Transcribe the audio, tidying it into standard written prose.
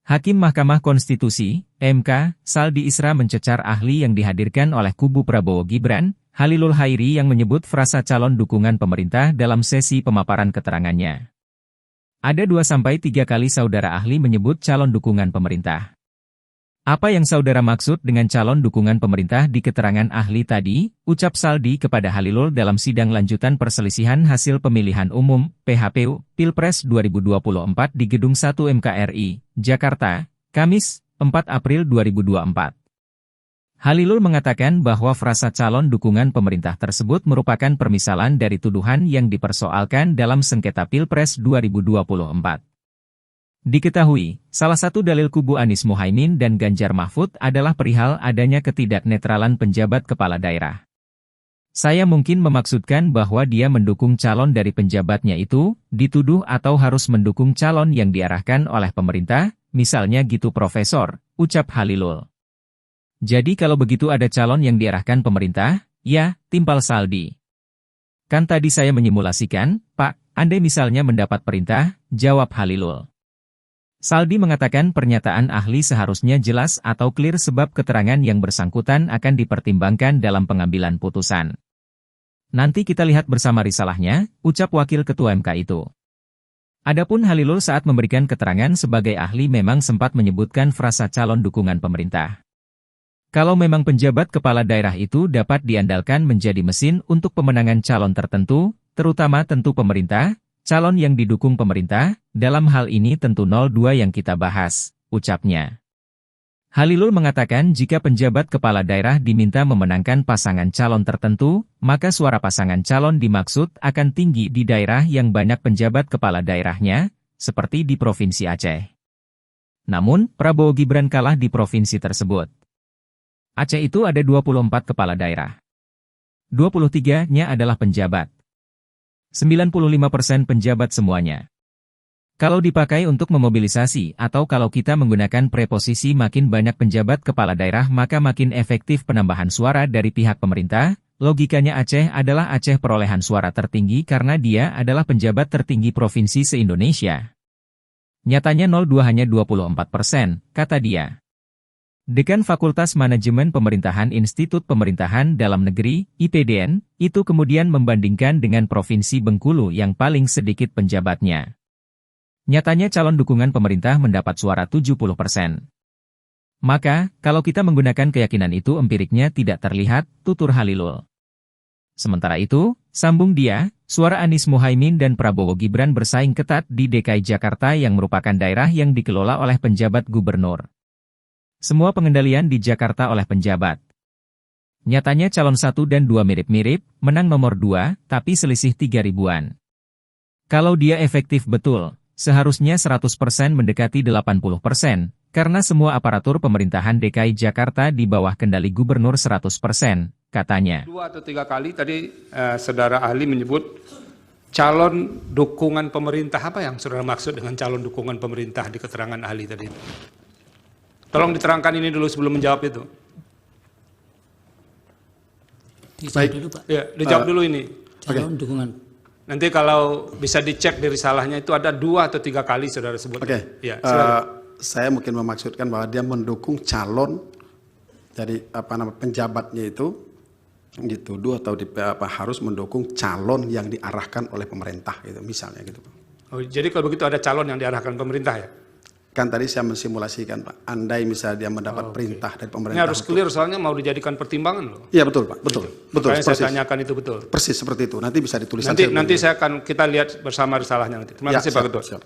Hakim Mahkamah Konstitusi, MK, Saldi Isra mencecar ahli yang dihadirkan oleh kubu Prabowo Gibran, Halilul Khairi yang menyebut frasa calon dukungan pemerintah dalam sesi pemaparan keterangannya. Ada 2-3 kali saudara ahli menyebut calon dukungan pemerintah. Apa yang saudara maksud dengan calon dukungan pemerintah di keterangan ahli tadi, ucap Saldi kepada Halilul dalam sidang lanjutan perselisihan hasil pemilihan umum, PHPU, Pilpres 2024 di Gedung 1 MKRI, Jakarta, Kamis, 4 April 2024. Halilul mengatakan bahwa frasa calon dukungan pemerintah tersebut merupakan permisalan dari tuduhan yang dipersoalkan dalam sengketa Pilpres 2024. Diketahui, salah satu dalil kubu Anies Muhaimin dan Ganjar Mahfud adalah perihal adanya ketidaknetralan penjabat kepala daerah. Saya mungkin memaksudkan bahwa dia mendukung calon dari penjabatnya itu, dituduh atau harus mendukung calon yang diarahkan oleh pemerintah, misalnya gitu Profesor, ucap Halilul. Jadi kalau begitu ada calon yang diarahkan pemerintah, ya, timpal Saldi. Kan tadi saya menyimulasikan, Pak, andai misalnya mendapat perintah, jawab Halilul. Saldi mengatakan pernyataan ahli seharusnya jelas atau clear sebab keterangan yang bersangkutan akan dipertimbangkan dalam pengambilan putusan. Nanti kita lihat bersama risalahnya, ucap Wakil Ketua MK itu. Adapun Halilul saat memberikan keterangan sebagai ahli memang sempat menyebutkan frasa calon dukungan pemerintah. Kalau memang penjabat kepala daerah itu dapat diandalkan menjadi mesin untuk pemenangan calon tertentu, terutama tentu pemerintah, calon yang didukung pemerintah, dalam hal ini tentu 02 yang kita bahas, ucapnya. Halilul mengatakan jika penjabat kepala daerah diminta memenangkan pasangan calon tertentu, maka suara pasangan calon dimaksud akan tinggi di daerah yang banyak penjabat kepala daerahnya, seperti di Provinsi Aceh. Namun, Prabowo Gibran kalah di provinsi tersebut. Aceh itu ada 24 kepala daerah. 23-nya adalah penjabat. 95% penjabat semuanya. Kalau dipakai untuk memobilisasi atau kalau kita menggunakan preposisi makin banyak penjabat kepala daerah maka makin efektif penambahan suara dari pihak pemerintah, logikanya Aceh adalah Aceh perolehan suara tertinggi karena dia adalah penjabat tertinggi provinsi se-Indonesia. Nyatanya 02 hanya 24%, kata dia. Dekan Fakultas Manajemen Pemerintahan Institut Pemerintahan Dalam Negeri, IPDN, itu kemudian membandingkan dengan Provinsi Bengkulu yang paling sedikit penjabatnya. Nyatanya calon dukungan pemerintah mendapat suara 70%. Maka, kalau kita menggunakan keyakinan itu empiriknya tidak terlihat, tutur Halilul. Sementara itu, sambung dia, suara Anies Muhaimin dan Prabowo Gibran bersaing ketat di DKI Jakarta yang merupakan daerah yang dikelola oleh penjabat gubernur. Semua pengendalian di Jakarta oleh penjabat. Nyatanya calon 1 dan 2 mirip-mirip, menang nomor 2, tapi selisih 3 ribuan. Kalau dia efektif betul, seharusnya 100% mendekati 80%, karena semua aparatur pemerintahan DKI Jakarta di bawah kendali gubernur 100%, katanya. 2 atau 3 kali tadi saudara ahli menyebut calon dukungan pemerintah. Apa yang saudara maksud dengan calon dukungan pemerintah di keterangan ahli tadi? Tolong diterangkan ini dulu sebelum menjawab itu. Dijawab dulu, Pak. Ya, dijawab dulu ini. Calon dukungan. Nanti kalau bisa dicek di risalahnya itu ada 2 atau 3 kali saudara sebut. Oke. Ya, saya mungkin memaksudkan bahwa dia mendukung calon dari penjabatnya itu dituduh atau harus mendukung calon yang diarahkan oleh pemerintah gitu misalnya gitu. Oh, jadi kalau begitu ada calon yang diarahkan pemerintah ya? Kan tadi saya mensimulasikan Pak, andai misalnya dia mendapat perintah dari pemerintah. Ini harus clear soalnya mau dijadikan pertimbangan loh. Iya betul Pak, betul. Makanya saya tanyakan itu betul. Persis seperti itu, nanti bisa ditulis. Nanti kita lihat bersama risalahnya nanti. Terima kasih Pak Ketua. Siap.